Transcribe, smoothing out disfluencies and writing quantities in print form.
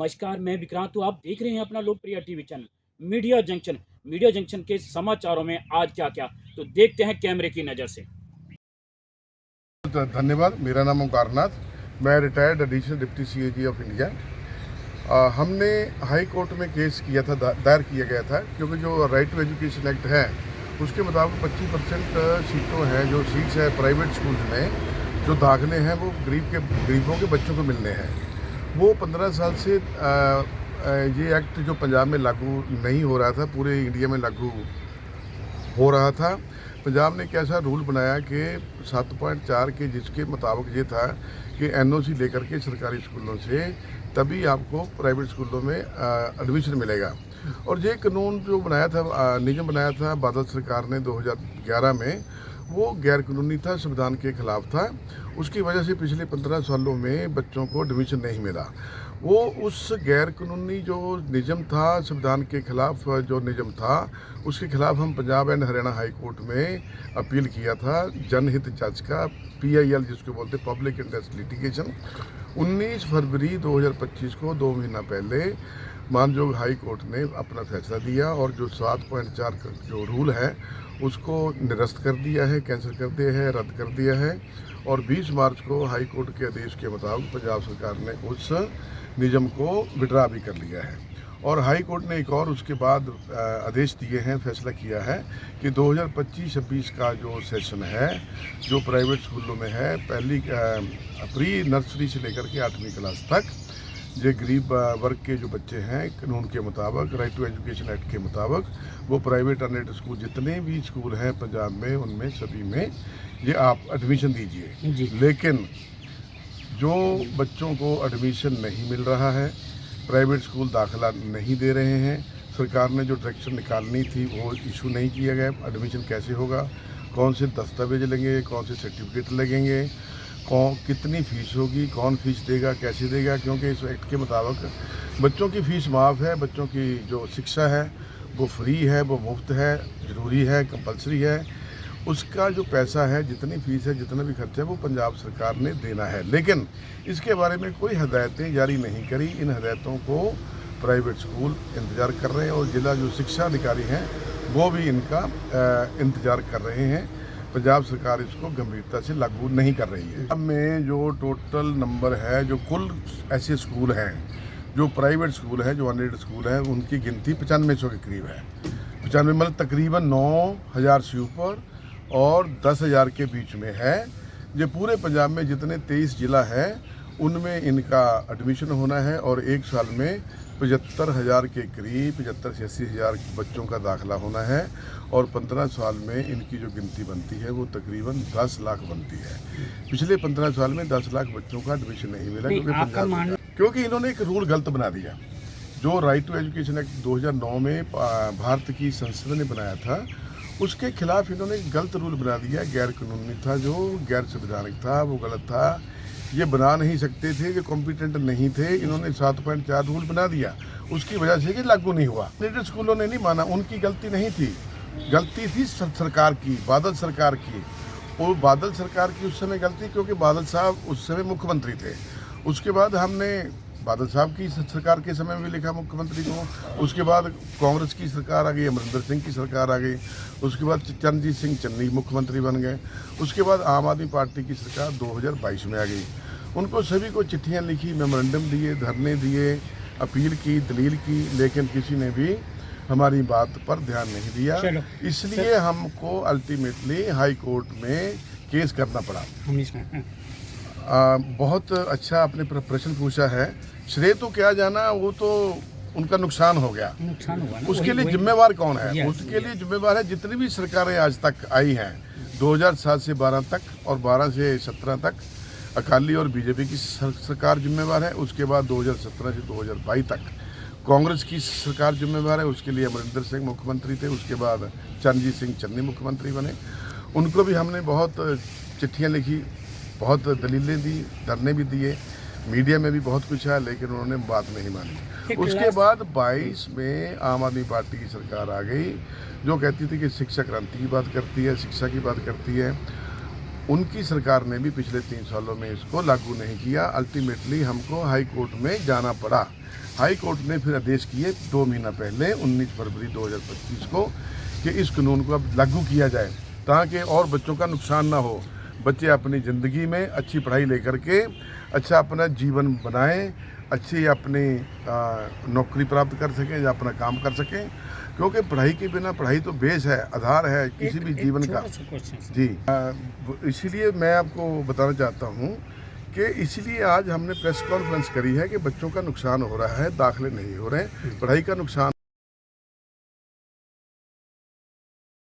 नमस्कार, मैं विक्रांत हूँ। आप देख रहे हैं अपना लोकप्रिय TV channel media junction. Media junction के समाचारों में आज क्या-क्या, तो देखते हैं कैमरे की नज़र से। धन्यवाद। मेरा नाम ओंकार नाथ, मैं retired additional deputy CAG of India. हमने हाई कोर्ट में केस किया था, दायर किया गया था, क्योंकि जो राइट टू एजुकेशन एक्ट है उसके मुताबिक 25% सीटों हैं, जो सीट्स है प्राइवेट स्कूल्स में, जो दाखिले हैं वो गरीबों के बच्चों को मिलने हैं। वो 15 साल से ये एक्ट जो पंजाब में लागू नहीं हो रहा था, पूरे इंडिया में लागू हो रहा था। पंजाब ने एक ऐसा रूल बनाया कि 7.4 के, जिसके मुताबिक ये था कि एनओसी लेकर के सरकारी स्कूलों से तभी आपको प्राइवेट स्कूलों में एडमिशन मिलेगा। और ये कानून जो बनाया था, नियम बनाया था बादल सरकार ने 2011 में, वो गैर कानूनी था, संविधान के खिलाफ था। उसकी वजह से पिछले 15 सालों में बच्चों को एडमिशन नहीं मिला। वो उस गैर कानूनी जो नियम था, संविधान के खिलाफ जो नियम था, उसके खिलाफ हम Punjab and Haryana high court में अपील किया था, जनहित याचिका PIL जिसको बोलते पब्लिक इंटरेस्ट लिटिगेशन। 19 फरवरी 2025 को 2 महीना पहले मानयोग हाई कोर्ट ने अपना फैसला दिया और जो 7.4 का जो रूल है उसको निरस्त कर दिया है, कैंसिल कर दिया है, रद्द कर दिया है। और 20 मार्च को हाई कोर्ट के आदेश के मुताबिक पंजाब सरकार ने उस नियम को विड्रा भी कर लिया है। और हाई कोर्ट ने एक और उसके बाद आदेश दिए हैं, फैसला किया है कि 2025-26 का जो सेशन है, जो प्राइवेट स्कूलों में है, पहली प्री नर्सरी से लेकर के 8वीं क्लास तक, जो गरीब वर्ग के जो बच्चे हैं, कानून के मुताबिक, राइट टू एजुकेशन एक्ट के मुताबिक, वो प्राइवेट अनएडेड स्कूल जितने भी स्कूल हैं पंजाब में, उनमें सभी में ये आप एडमिशन दीजिए। लेकिन जो बच्चों को एडमिशन नहीं मिल रहा है, प्राइवेट स्कूल दाखिला नहीं दे रहे हैं, सरकार ने जो डायरेक्शन निकालनी थी वो इशू नहीं किया गया। एडमिशन कैसे होगा, कौन से दस्तावेज लगेंगे, कौन से सर्टिफिकेट लगेंगे, कितनी फ़ीस होगी, कौन फ़ीस देगा, कैसे देगा, क्योंकि इस एक्ट के मुताबिक बच्चों की फ़ीस माफ़ है, बच्चों की जो शिक्षा है वो फ्री है, वो मुफ्त है, ज़रूरी है, कंपलसरी है। उसका जो पैसा है, जितनी फ़ीस है, जितना भी खर्चा है, वो पंजाब सरकार ने देना है। लेकिन इसके बारे में कोई हदायतें जारी नहीं करी। इन हदायतों को प्राइवेट स्कूल इंतज़ार कर रहे हैं और ज़िला जो शिक्षा अधिकारी हैं वो भी इनका इंतज़ार कर रहे हैं। पंजाब सरकार इसको गंभीरता से लागू नहीं कर रही है। अब में जो टोटल नंबर है, जो कुल ऐसे स्कूल हैं जो प्राइवेट स्कूल है, जो अनएडेड स्कूल है, उनकी गिनती 9500 के करीब है। 95 मतलब तकरीबन 9000 से ऊपर और 10,000 के बीच में है। जो पूरे पंजाब में जितने 23 ज़िला है उनमें इनका एडमिशन होना है और एक साल में 75,000 के करीब, 75 से 80,000 बच्चों का दाखिला होना है। और 15 साल में इनकी जो गिनती बनती है वो तकरीबन 10 लाख बनती है। पिछले 15 साल में 10 लाख बच्चों का एडमिशन नहीं मिला, क्योंकि इन्होंने एक रूल गलत बना दिया। जो राइट टू एजुकेशन एक्ट 2009 में भारत की संसद ने बनाया था, उसके खिलाफ इन्होंने गलत रूल बना दिया, गैर कानूनी था, जो गैर संवैधानिक था, वो गलत था। ये बना नहीं सकते थे, ये कॉम्पिटेंट नहीं थे, इन्होंने 7.4 रूल बना दिया, उसकी वजह से ये लागू नहीं हुआ। अनएडेड स्कूलों ने नहीं माना, उनकी गलती नहीं थी, गलती थी सरकार की, बादल सरकार की। और बादल सरकार की उस समय गलती, क्योंकि बादल साहब उस समय मुख्यमंत्री थे। उसके बाद हमने बादल साहब की सरकार के समय में लिखा मुख्यमंत्री को, उसके बाद कांग्रेस की सरकार आ गई, अमरिंदर सिंह की सरकार आ गई, उसके बाद चरणजीत सिंह चन्नी मुख्यमंत्री बन गए, उसके बाद आम आदमी पार्टी की सरकार 2022 में आ गई। उनको सभी को चिट्ठियां लिखी, मेमोरेंडम दिए, धरने दिए, अपील की, दलील की, लेकिन किसी ने भी हमारी बात पर ध्यान नहीं दिया। इसलिए हमको अल्टीमेटली हाई कोर्ट में केस करना पड़ा। बहुत अच्छा आपने प्रश्न पूछा है। श्रेय तो क्या जाना, वो तो उनका नुकसान हो गया, उसके लिए जिम्मेवार कौन है? उसके लिए जिम्मेवार है जितनी भी सरकारें आज तक आई हैं, 2007 से 12 तक और 12 से 17 तक अकाली और बीजेपी की सरकार जिम्मेवार है। उसके बाद 2017 से 2022 तक कांग्रेस की सरकार जिम्मेवार है, उसके लिए अमरिंदर सिंह मुख्यमंत्री थे, उसके बाद चरणजीत सिंह चन्नी मुख्यमंत्री बने। उनको भी हमने बहुत चिट्ठियाँ लिखी, बहुत दलीलें दी, धरने भी दिए, मीडिया में भी बहुत कुछ है, लेकिन उन्होंने बात नहीं मानी। उसके बाद 22 में आम आदमी पार्टी की सरकार आ गई, जो कहती थी कि शिक्षा क्रांति की बात करती है, शिक्षा की बात करती है। उनकी सरकार ने भी पिछले 3 सालों में इसको लागू नहीं किया। अल्टीमेटली हमको हाई कोर्ट में जाना पड़ा। हाई कोर्ट ने फिर आदेश किए 2 महीना पहले 19 फरवरी 2025 को कि इस कानून को अब लागू किया जाए ताकि और बच्चों का नुकसान ना हो। बच्चे अपनी ज़िंदगी में अच्छी पढ़ाई लेकर के अच्छा अपना जीवन बनाएं, अच्छी अपनी नौकरी प्राप्त कर सकें या अपना काम कर सकें, क्योंकि पढ़ाई के बिना, पढ़ाई तो बेस है, आधार है किसी भी जीवन का। जी, इसीलिए मैं आपको बताना चाहता हूँ कि इसलिए आज हमने प्रेस कॉन्फ्रेंस करी है कि बच्चों का नुकसान हो रहा है, दाखिले नहीं हो रहे हैं, पढ़ाई का नुकसान